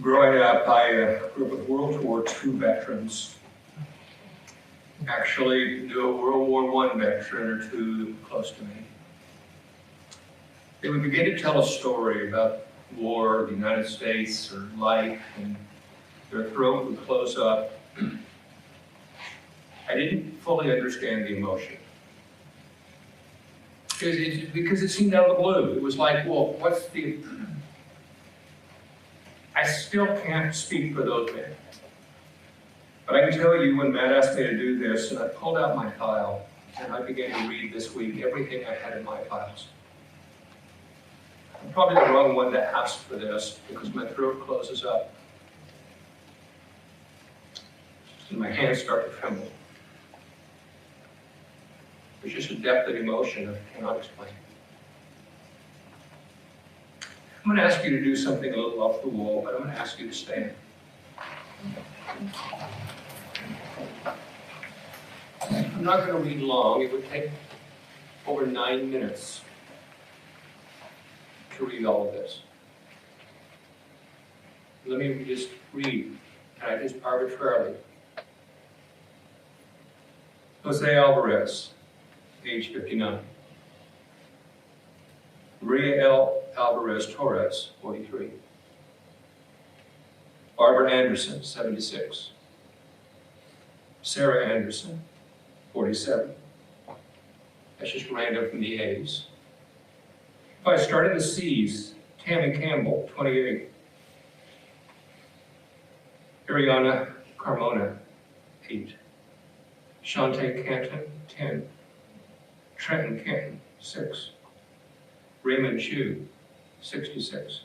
Growing up, I grew up with World War II veterans. Actually, knew a World War I veteran or two close to me. They would begin to tell a story about war, the United States, or life, and their throat would close up. I didn't fully understand the emotion. Because it seemed out of the blue. It was like, well, what's the... I still can't speak for those men. But I can tell you when Matt asked me to do this, and I pulled out my file, and I began to read this week everything I had in my files. I'm probably the wrong one to ask for this, because my throat closes up. And my hands start to tremble. There's just a depth of emotion I cannot explain. I'm going to ask you to do something a little off the wall, but I'm going to ask you to stand. I'm not going to read long. It would take over 9 minutes to read all of this. Let me just read, and I just arbitrarily. Jose Alvarez, age 59. Maria L. Alvarez Torres, 43. Barbara Anderson, 76. Sarah Anderson, 47. That's just random from the A's. If I start in the C's, Tammy Campbell, 28. Ariana Carmona, 8. Shantae Canton, 10. Trenton Canton, 6. Raymond Chu, 66.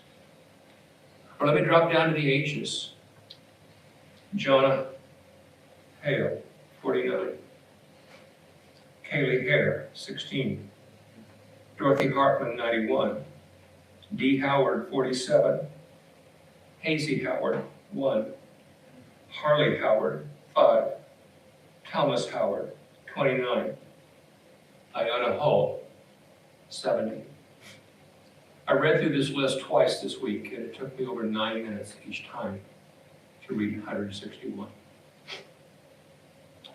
Or let me drop down to the H's. Jonna Hale, 49. Kaylee Hare, 16. Dorothy Hartman, 91. Dee Howard, 47. Hazy Howard, 1. Harley Howard, 5. Thomas Howard, 29. Iona Hull, 70. I read through this list twice this week, and it took me over 9 minutes each time to read 161.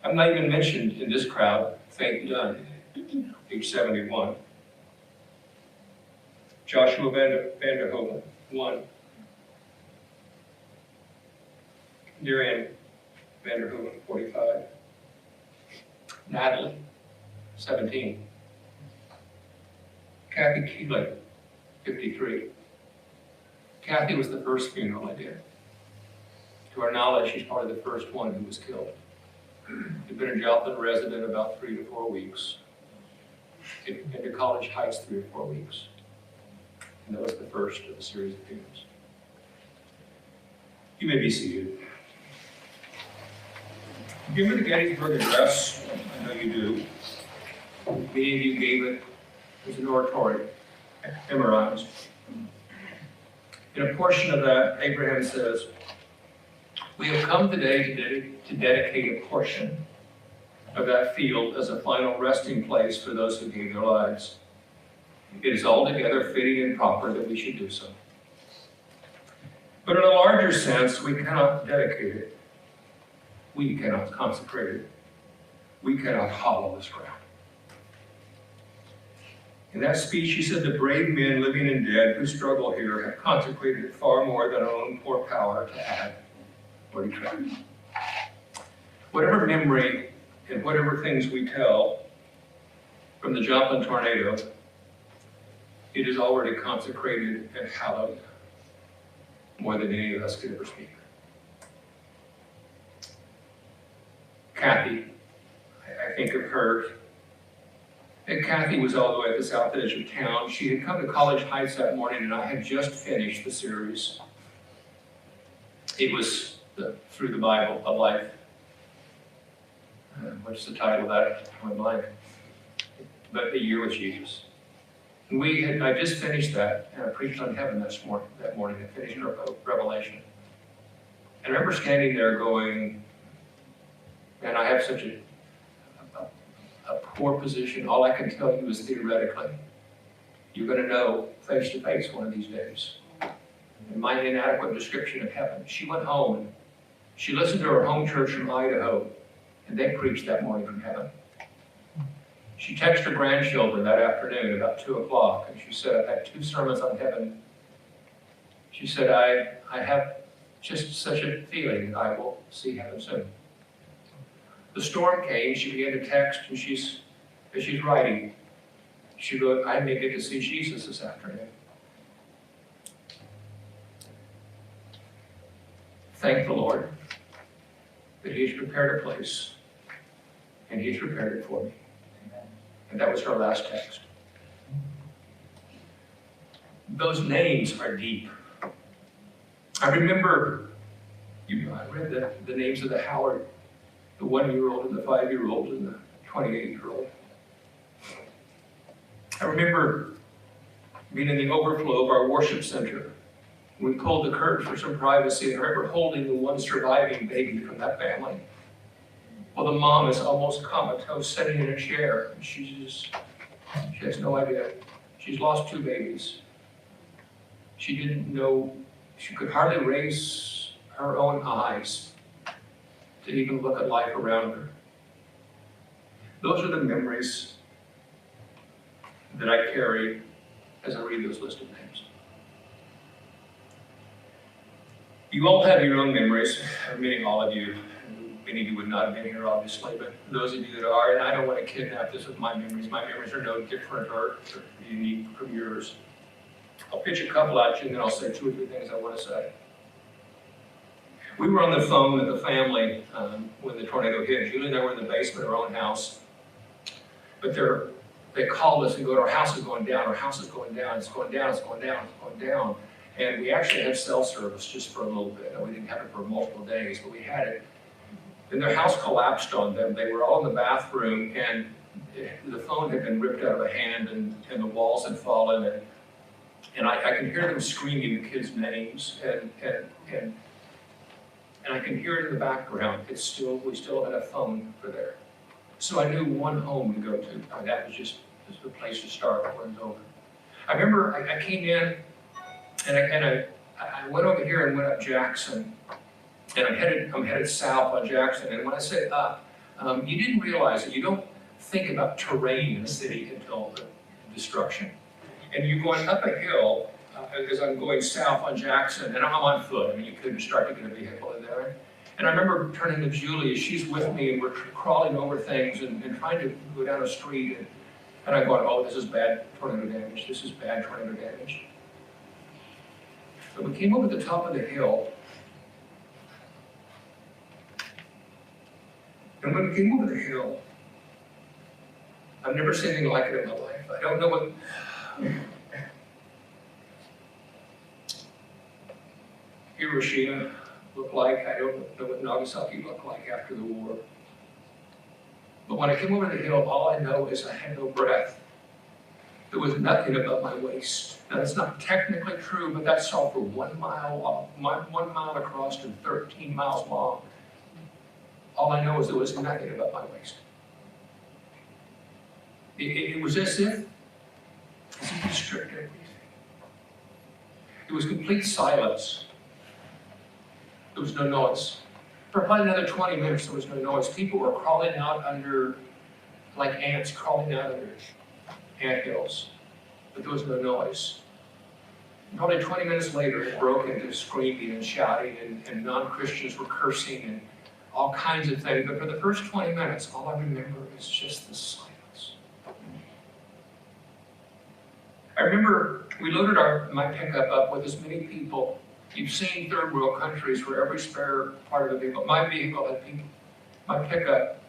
I'm not even mentioned in this crowd, Faith Dunn, age 71. Joshua Vanderhoven, 1. Darian Vanderhoven, 45. Natalie, 17. Kathy Keeling, 53. Kathy was the first funeral I did. To our knowledge, she's probably the first one who was killed. She'd been a Joplin resident about 3 to 4 weeks. She'd been to College Heights 3 or 4 weeks. And that was the first of a series of funerals. You may be seated. Do you remember the Gettysburg Address? I know you do. Many of you gave it as an oratory, memorized. In a portion of that, Abraham says, "We have come today to dedicate a portion of that field as a final resting place for those who gave their lives. It is altogether fitting and proper that we should do so. But in a larger sense, we cannot dedicate it. We cannot consecrate it. We cannot hollow this ground." In that speech, he said, "The brave men, living and dead, who struggle here have consecrated it far more than our own poor power to add or detract." Whatever memory and whatever things we tell from the Joplin tornado, it is already consecrated and hallowed more than any of us could ever speak. Kathy, I think of her. And Kathy was all the way at the south edge of town. She had come to College Heights that morning, and I had just finished the series. It was Through the Bible, a Life. What's the title of that? I went blank. But A Year with Jesus. And I just finished that, and I preached on heaven that morning. I finished Revelation. And I remember standing there going, and I have such a poor position. All I can tell you is theoretically. You're going to know face to face one of these days. and my inadequate description of heaven. She went home and she listened to her home church from Idaho, and they preached that morning from heaven. She texted her grandchildren that afternoon about 2 o'clock, and she said, I've had 2 sermons on heaven. She said, I have just such a feeling that I will see heaven soon. The storm came, she began to text, and as she's writing, she wrote, I may get to see Jesus this afternoon. Thank the Lord that He has prepared a place, and He's prepared it for me. And that was her last text. Those names are deep. I remember, I read the names of the Howard, the 1-year-old and the 5-year-old and the 28-year-old. I remember being in the overflow of our worship center. We pulled the curtain for some privacy, and I remember holding the one surviving baby from that family. Well, the mom is almost comatose, sitting in a chair, and she has no idea. She's lost 2 babies. She didn't know, she could hardly raise her own eyes to even look at life around her. Those are the memories that I carry as I read those list of names. You all have your own memories, meaning all of you. Many of you would not have been here, obviously, but those of you that are, and I don't want to kidnap this with my memories. My memories are no different or unique from yours. I'll pitch a couple at you, and then I'll say 2 or 3 things I want to say. We were on the phone with the family when the tornado hit. Julie and I were in the basement of our own house, but they called us and go, our house is going down, our house is going down, it's going down, it's going down, it's going down. And we actually had cell service just for a little bit. We didn't have it for multiple days, but we had it. And their house collapsed on them. They were all in the bathroom, and the phone had been ripped out of a hand, and the walls had fallen, and I can hear them screaming the kids' names, and I can hear it in the background. We still had a phone for there. So I knew one home to go to. That was just the place to start when it was over. I remember I came in, and I went over here and went up Jackson. And I'm headed south on Jackson. And when I say up, you didn't realize that you don't think about terrain in a city until destruction. And you're going up a hill as I'm going south on Jackson, and I'm on foot. I mean, you couldn't start to get a vehicle in there. And I remember turning to Julie, she's with me, and we're crawling over things and trying to go down a street. And I'm going, oh, this is bad tornado damage. This is bad tornado damage. But we came over the top of the hill. And when we came over the hill, I've never seen anything like it in my life. I don't know what Hiroshima looked like. I don't know what Nagasaki looked like after the war. But when I came over the hill, all I know is I had no breath. There was nothing above my waist. Now, that's not technically true, but that's all for 1 mile long, 1 mile across and 13 miles long. All I know is there was nothing above my waist. It was as if it stripped everything. It was complete silence. There was no noise. For probably another 20 minutes, there was no noise. People were crawling out under, like ants crawling out under anthills, but there was no noise. And probably 20 minutes later, it broke into screaming and shouting, and non-Christians were cursing and all kinds of things. But for the first 20 minutes, all I remember is just the silence. I remember we loaded my pickup up with as many people. You've seen third world countries where every spare part of the vehicle, my vehicle had people. My pickup,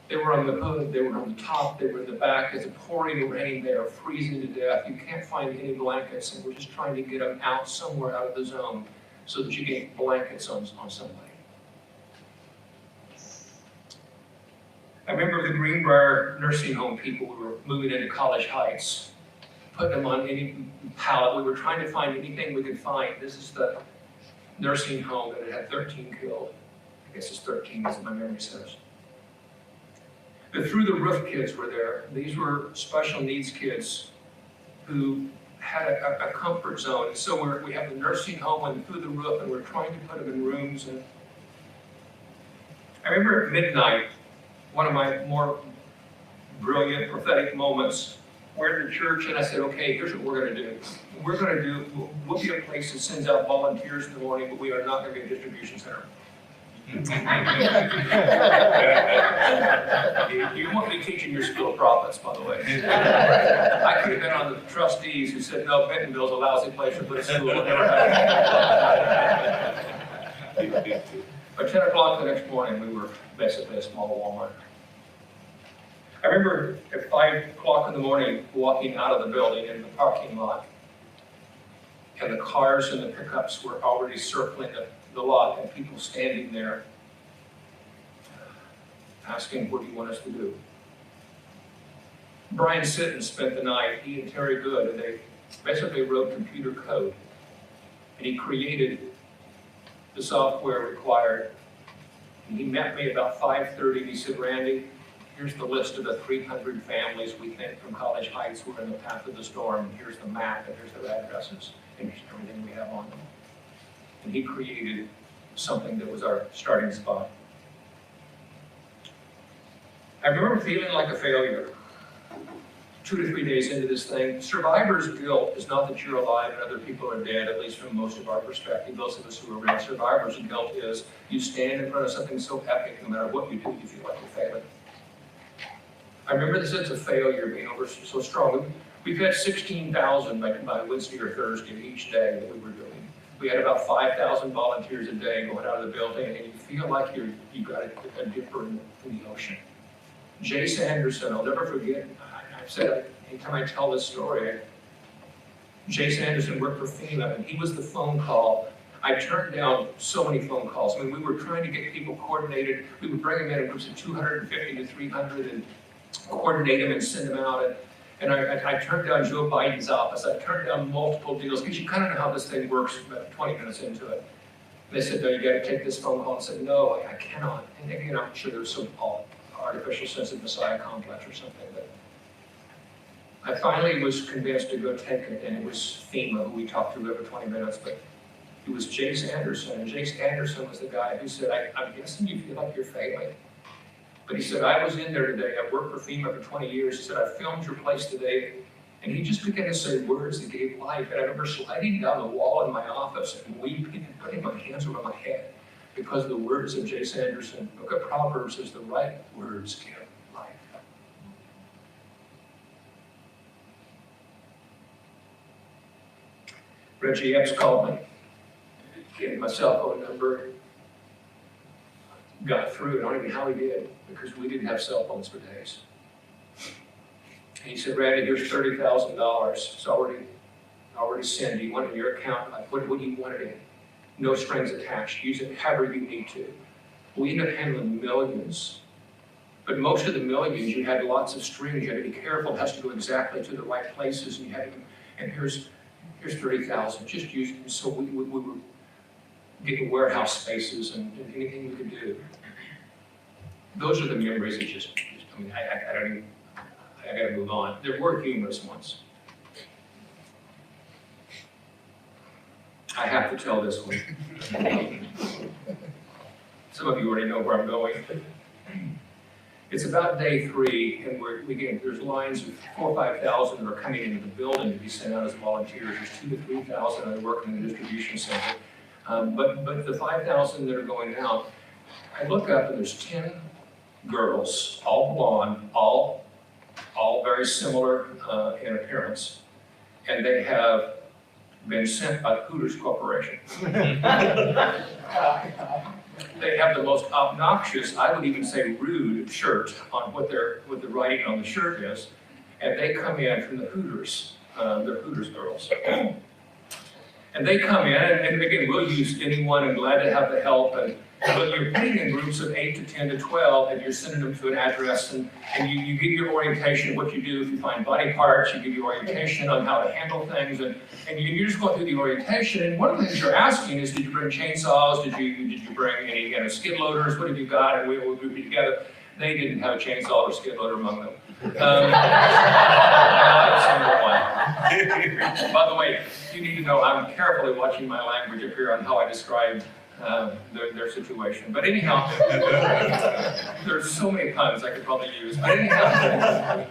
they were on the hood, they were on the top, they were in the back. It's pouring rain, they are freezing to death. You can't find any blankets, and we're just trying to get them out somewhere out of the zone so that you get blankets on somebody. I remember the Greenbrier nursing home people. We were moving into College Heights, putting them on any pallet. We were trying to find anything we could find. This is the nursing home that had 13 killed. I guess it's 13, as my memory says. The through the roof kids were there. These were special needs kids who had a comfort zone. And so we have the nursing home and through the roof, and we're trying to put them in rooms. And I remember at midnight, one of my more brilliant prophetic moments, we're in the church, and I said, okay, here's what we're going to do. We'll be a place that sends out volunteers in the morning, but we are not going to be a distribution center. You won't be teaching your school of prophets, by the way. I could have been on the trustees who said, no, Bentonville's a lousy place to put a school. By 10 o'clock the next morning, we were basically a small Walmart. I remember at 5 o'clock in the morning walking out of the building in the parking lot, and the cars and the pickups were already circling the lot, and people standing there asking, what do you want us to do? Brian Sitton spent the night, he and Terry Good, and they basically wrote computer code, and he created the software required. And he met me about 5:30, and he said, Randy, here's the list of the 300 families we think from College Heights who are in the path of the storm. Here's the map, and here's their addresses, and here's everything we have on them. And he created something that was our starting spot. I remember feeling like a failure 2 to 3 days into this thing. Survivor's guilt is not that you're alive and other people are dead, at least from most of our perspective, those of us who are around. Survivor's guilt is you stand in front of something so epic, no matter what you do, you feel like you're failing. I remember the sense of failure being over so strong. We've had 16,000 by Wednesday or Thursday each day that we were doing. We had about 5,000 volunteers a day going out of the building, and you feel like you've got a dipper in the ocean. Jay Sanderson, I'll never forget, I've said, anytime I tell this story, Jay Sanderson worked for FEMA, and he was the phone call. I turned down so many phone calls. I mean, we were trying to get people coordinated. We would bring them in groups of 250 to 300 and coordinate them and send them out. And I turned down Joe Biden's office. I turned down multiple deals, because you kind of know how this thing works about 20 minutes into it. And they said, no, you got to take this phone call. And I said, no, I cannot. And again, I'm sure there was some artificial sense of Messiah complex or something. But I finally was convinced to go take it, and it was FEMA who we talked to every 20 minutes, but it was Jay Sanderson. And Jay Sanderson was the guy who said, I'm guessing you feel like you're failing. But he said, I was in there today. I've worked for FEMA for 20 years. He said, I filmed your place today. And he just began to say words that gave life. And I remember sliding down the wall in my office and weeping and putting my hands over my head because the words of Jay Sanderson. Book of Proverbs says the right words give life. Reggie Epps called me, gave me my cell phone number, got through. I don't even know how he did, because we didn't have cell phones for days. And he said, Randy, here's $30,000. It's already sent. Do you want it in your account? Like, what do you want it in? No strings attached. Use it however you need to. We ended up handling millions. But most of the millions, you had lots of strings. You had to be careful. It has to go exactly to the right places. And you had to, and here's 30,000. Just use it. So we were getting warehouse spaces and anything we could do. Those are the memories that just I mean, I gotta move on. There were humorous ones. I have to tell this one. Some of you already know where I'm going. It's about day 3, and there's lines of 4,000 or 5,000 that are coming into the building to be sent out as volunteers. There's 2,000 to 3,000 that are working in the distribution center. But the 5,000 that are going out, I look up and there's 10 girls, all blonde, all very similar in appearance, and they have been sent by Hooters Corporation. They have the most obnoxious, I would even say rude shirt on what the writing on the shirt is, and they come in from the Hooters. They're Hooters girls. And they come in, and again, we'll use anyone and glad to have the help. But you're putting in groups of 8 to 10 to 12, and you're sending them to an address, and you give your orientation of what you do if you find body parts. You give your orientation on how to handle things, and you're just going through the orientation. And one of the things you're asking is, did you bring chainsaws? Did you bring any skid loaders? What have you got? And we'll group you together. They didn't have a chainsaw or skid loader among them. By the way, you need to know I'm carefully watching my language up here on how I describe their situation. But anyhow, there's so many puns I could probably use. But anyhow,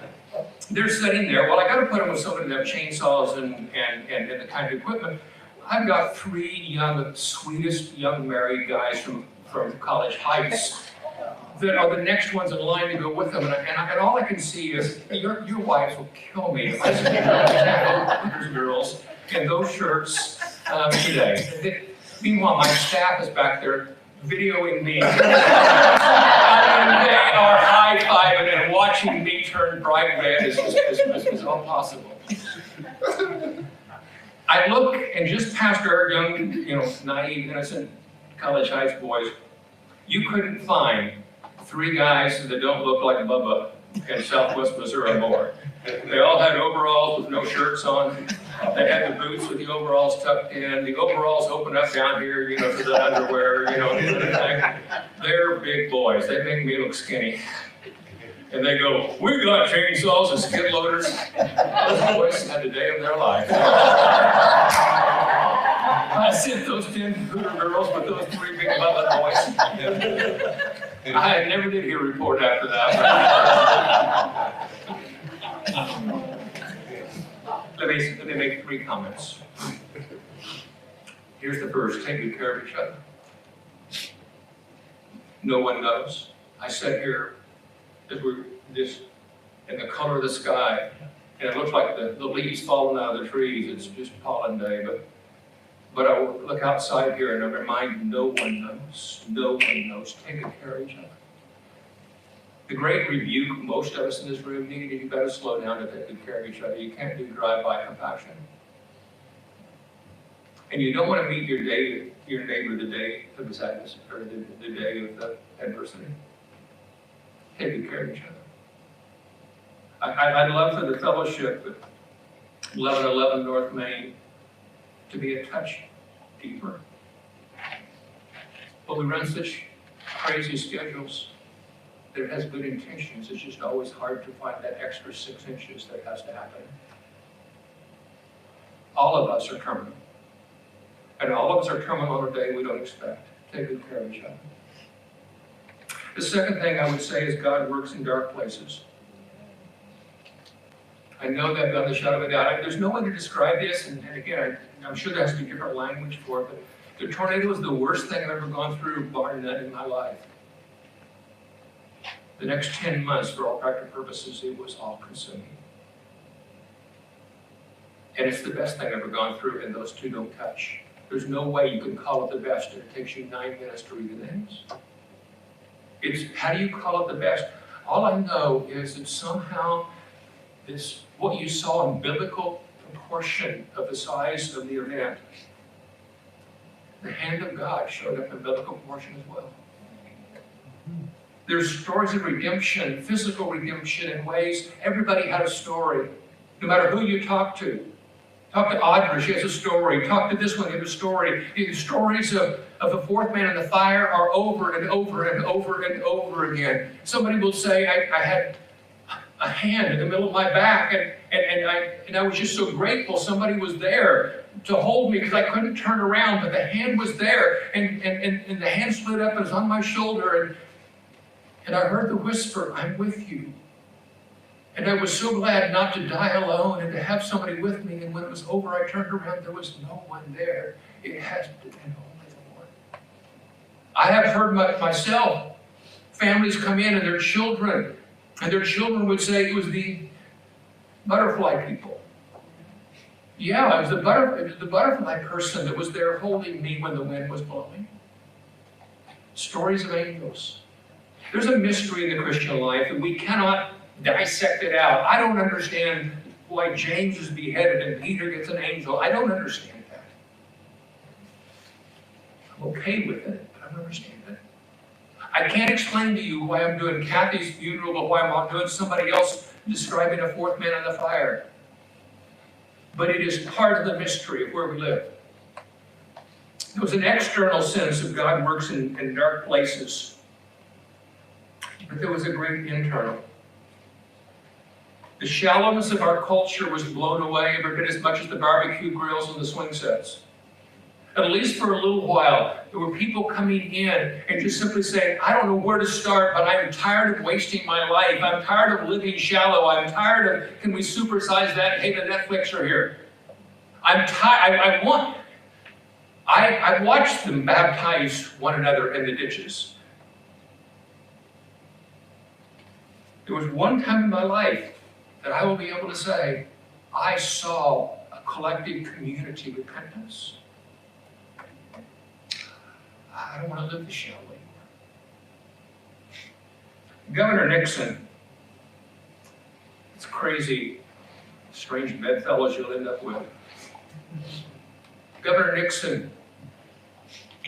they're sitting there. Well, I got to put them with somebody that have chainsaws and the kind of equipment. I've got 3 young, sweetest young married guys from College Heights that are the next ones in line to go with them. And all I can see is, your wives will kill me if I see those girls in those shirts today. Meanwhile, my staff is back there videoing me. I mean, they are high-fiving and watching me turn bright red as all possible. I look, and just past our young, naive, innocent College Heights boys, you couldn't find 3 guys that don't look like Bubba in Southwest Missouri more. They all had overalls with no shirts on. They had the boots with the overalls tucked in. The overalls open up down here, to the underwear, They're big boys. They make me look skinny. And they go, "We got chainsaws and skid loaders." Those boys had the day of their life. I sent those 10 Hooter girls with those 3 big Bubba boys. I never did hear a report after that. Let me make 3 comments. Here's the first: take good care of each other. No one knows. I sat here as we're just in the color of the sky, and it looks like the leaves falling out of the trees. It's just pollen day, but I look outside here and I remind no one knows. No one knows. Take good care of each other. The great rebuke most of us in this room need is you got to slow down to take good care of each other. You can't do drive-by compassion. And you don't want to meet your neighbor the day of the sadness or the day of the adversity. Take good care of each other. I'd love for the fellowship at 1111 North Main to be a touch deeper. But we run such crazy schedules that it has good intentions. It's just always hard to find that extra 6 inches that has to happen. All of us are terminal. And all of us are terminal on a day we don't expect. Take good care of each other. The second thing I would say is God works in dark places. I know that beyond the shadow of a doubt. There's no way to describe this, and again, I'm sure there has to be different language for it, but the tornado was the worst thing I've ever gone through, bar none, in my life. The next 10 months, for all practical purposes, it was all-consuming. And it's the best thing I've ever gone through, and those 2 don't touch. There's no way you can call it the best, and it takes you 9 minutes to read the names. How do you call it the best? All I know is that somehow what you saw in biblical proportion of the size of the event, the hand of God showed up in biblical proportion as well. There's stories of redemption, physical redemption in ways. Everybody had a story, no matter who you talk to. Talk to Audrey, she has a story. Talk to this one, they have a story. The stories of the 4th man in the fire are over and over and over and over again. Somebody will say, I had a hand in the middle of my back, and I was just so grateful somebody was there to hold me because I couldn't turn around, but the hand was there, and the hand slid up and was on my shoulder, and I heard the whisper, "I'm with you." And I was so glad not to die alone and to have somebody with me. And when it was over, I turned around, there was no one there. It had been only the Lord. I have heard myself, families come in and their children would say it was the butterfly people. Yeah, it was the butterfly person that was there holding me when the wind was blowing. Stories of angels. There's a mystery in the Christian life, and we cannot dissect it out. I don't understand why James is beheaded and Peter gets an angel. I don't understand that. I'm okay with it, but I don't understand it. I can't explain to you why I'm doing Kathy's funeral, but why I'm not doing somebody else describing a 4th man in the fire. But it is part of the mystery of where we live. There was an external sense of God works in dark places. But there was a great internal. The shallowness of our culture was blown away every bit as much as the barbecue grills and the swing sets. At least for a little while, there were people coming in and just simply saying, I don't know where to start, but I'm tired of wasting my life. I'm tired of living shallow. I'm tired of, can we supersize that? Hey, the Netflix are here. I'm tired. I watched them baptize one another in the ditches. There was one time in my life that I will be able to say, I saw a collective community repentance. I don't want to live the shallow anymore. Governor Nixon, it's crazy, strange bedfellows you'll end up with. Governor Nixon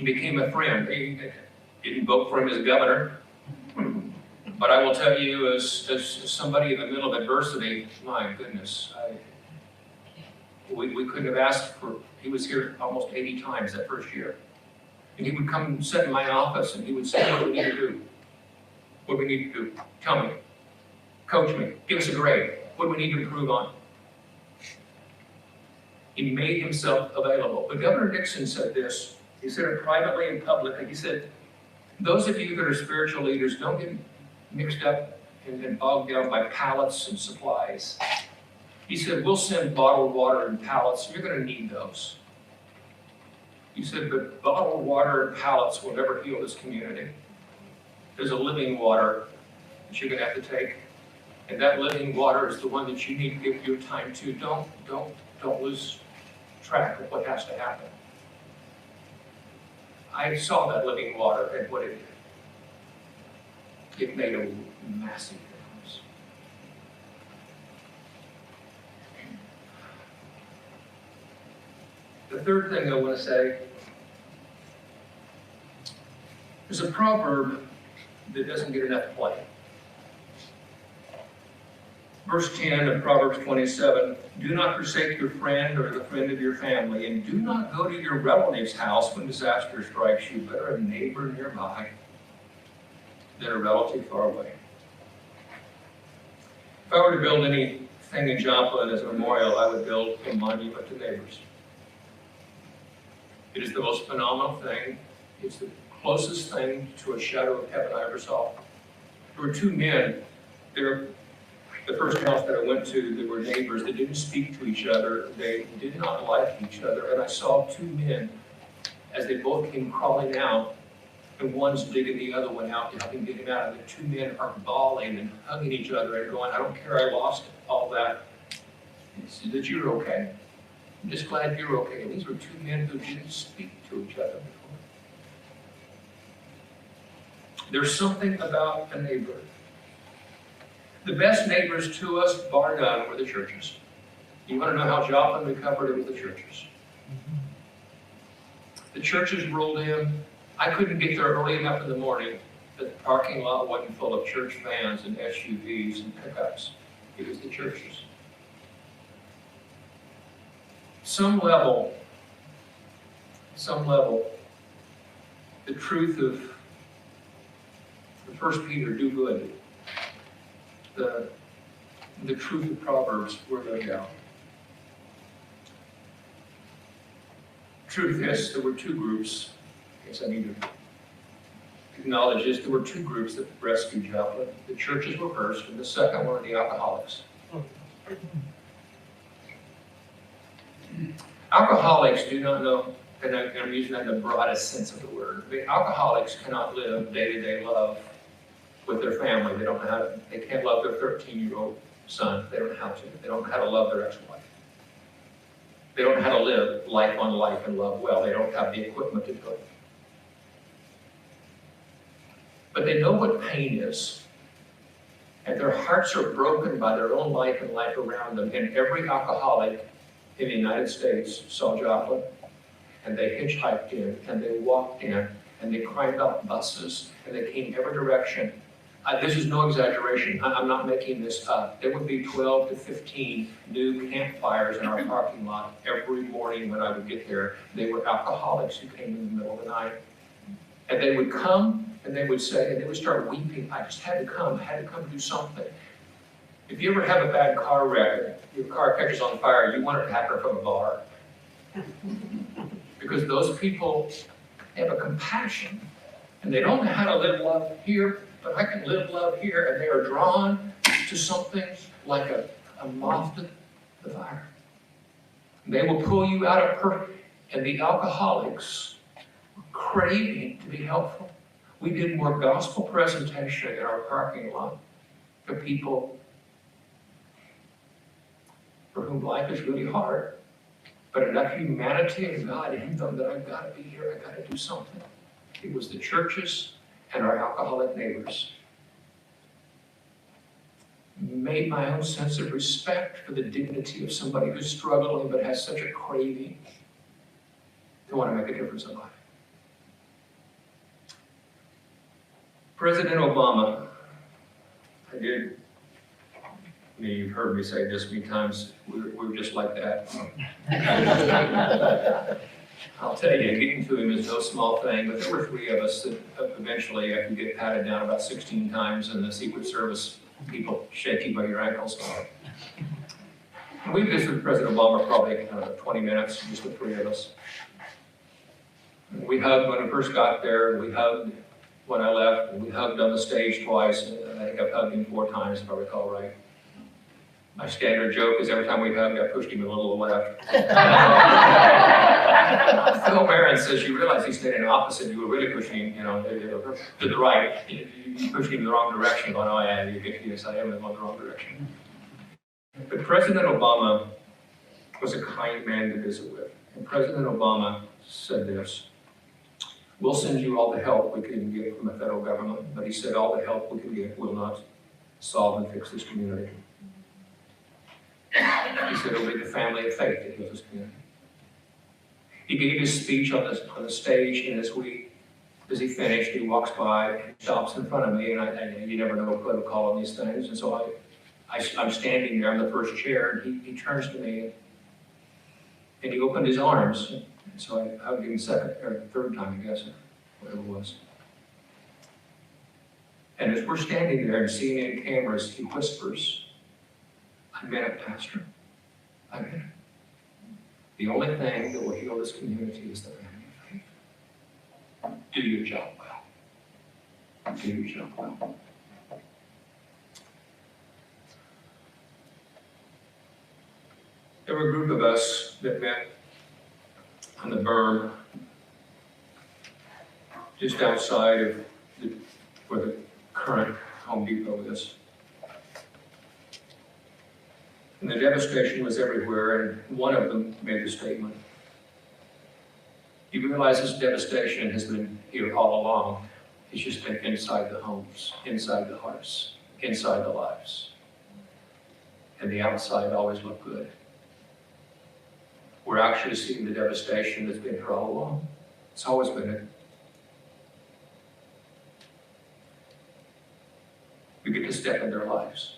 became a friend. He didn't vote for him as governor, but I will tell you, as somebody in the middle of adversity, my goodness, we couldn't have asked for. He was here almost 80 times that first year. And he would come and sit in my office and he would say, what do we need to do? What do we need to do? Tell me. Coach me. Give us a grade. What do we need to improve on? He made himself available. But Governor Nixon said this. He said it privately and publicly. He said, those of you that are spiritual leaders, don't get mixed up and bogged down by pallets and supplies. He said, we'll send bottled water and pallets. You're going to need those. He said, but bottled water and pallets will never heal this community. There's a living water that you're going to have to take. And that living water is the one that you need to give your time to. Don't lose track of what has to happen. I saw that living water and what it did. It made a massive difference. The third thing I want to say is a proverb that doesn't get enough play. Verse 10 of Proverbs 27, do not forsake your friend or the friend of your family, and do not go to your relative's house when disaster strikes you. Better a neighbor nearby than a relative far away. If I were to build anything in Joplin as a memorial, I would build a monument to neighbors. It is the most phenomenal thing. It's the closest thing to a shadow of heaven I ever saw. There were two men there. The first house that I went to, there were neighbors that didn't speak to each other. They did not like each other. And I saw two men as they both came crawling out, and one's digging the other one out to help him get him out. And the two men are bawling and hugging each other and going, I don't care, I lost all that. It's that you're okay. I'm just glad you're okay. And these were two men who didn't speak to each other before. There's something about a neighbor. The best neighbors to us, bar none, were the churches. You want to know how Joplin recovered? It was the churches. The churches rolled in. I couldn't get there early enough in the morning that the parking lot wasn't full of church vans and SUVs and pickups. It was the churches. Some level, the truth of the 1 Peter, do good. The truth of Proverbs were lived out. Truth is, there were two groups. I guess I need to acknowledge this. There were two groups that rescued Joplin. The churches were first, and the second one were the alcoholics. Alcoholics do not know, and I'm using that in the broadest sense of the word. But alcoholics cannot live day-to-day love with their family. They don't know how to, they can't love their 13-year-old son. They don't know how to. They don't know how to love their ex-wife. They don't know how to live life on life and love well. They don't have the equipment to do it. But they know what pain is. And their hearts are broken by their own life and life around them. And every alcoholic in the United States saw Joplin, and they hitchhiked in, and they walked in, and they climbed up buses, and they came every direction. This is no exaggeration. I'm not making this up. There would be 12 to 15 new campfires in our parking lot every morning when I would get there. They were alcoholics who came in the middle of the night. And they would come, and they would say, and they would start weeping, I just had to come do something. If you ever have a bad car wreck, your car catches on fire, you want it to happen from a bar. Because those people have a compassion, and they don't know how to live love here, but I can live love here, and they are drawn to something like a moth to the fire. They will pull you out of and the alcoholics craving to be helpful. We did more gospel presentation in our parking lot for people for whom life is really hard, but enough humanity and God in them that I've got to be here, I've got to do something. It was the churches and our alcoholic neighbors. Made my own sense of respect for the dignity of somebody who's struggling but has such a craving to want to make a difference in life. President Obama, you've heard me say this many times, we're just like that. I'll tell you, getting to him is no small thing, but there were 3 of us that eventually, after you get patted down about 16 times and the Secret Service people shake you by your ankles. And we visited with President Obama probably 20 minutes, just the 3 of us. And we hugged when we first got there, and we hugged when I left, and we hugged on the stage twice. And I think I've hugged him 4 times, if I recall right. My standard joke is every time we hugged, I pushed him a little left. Phil Barron says, you realize he's standing opposite. You were really pushing him, to the right. You pushed him in the wrong direction. Going, oh yeah, yes, I am in the wrong direction. But President Obama was a kind man to visit with. And President Obama said this: we'll send you all the help we can get from the federal government, but he said all the help we can get will not solve and fix this community. He said it'll be the family of faith that heals this community. He gave his speech on the stage, and as he finished, he walks by and stops in front of me, and you never know protocol on these things, and so I'm standing there on the first chair, and he turns to me, and he opened his arms, and so I hugged him third time, I guess, or whatever it was. And as we're standing there and seeing in cameras, he whispers, I meant it, Pastor. I meant it. The only thing that will heal this community is the family of faith. Do your job well. Do your job well. There were a group of us that met on the berm just outside of where the current Home Depot is. And the devastation was everywhere, and one of them made the statement. You realize this devastation has been here all along. It's just been inside the homes, inside the hearts, inside the lives. And the outside always looked good. We're actually seeing the devastation that's been here all along. It's always been it. We get to step in their lives.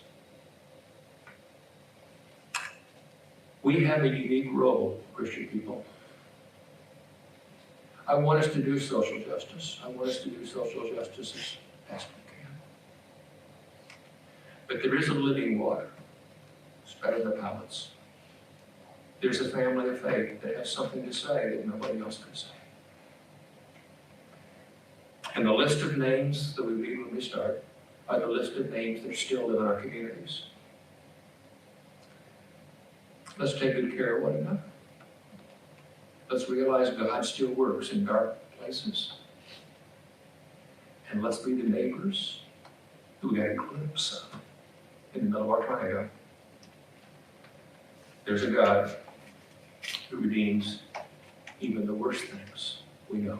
We have a unique role, Christian people. I want us to do social justice. I want us to do social justice as best we can. But there is a living water. It's better than pallets. There's a family of faith that has something to say that nobody else can say. And the list of names that we read when we start are the list of names that still live in our communities. Let's take good care of one another. Let's realize God still works in dark places. And let's be the neighbors who get a glimpse of in the middle of our triangle. There's a God who redeems even the worst things we know.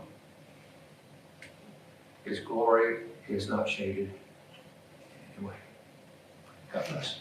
His glory is not shaded anyway. God bless.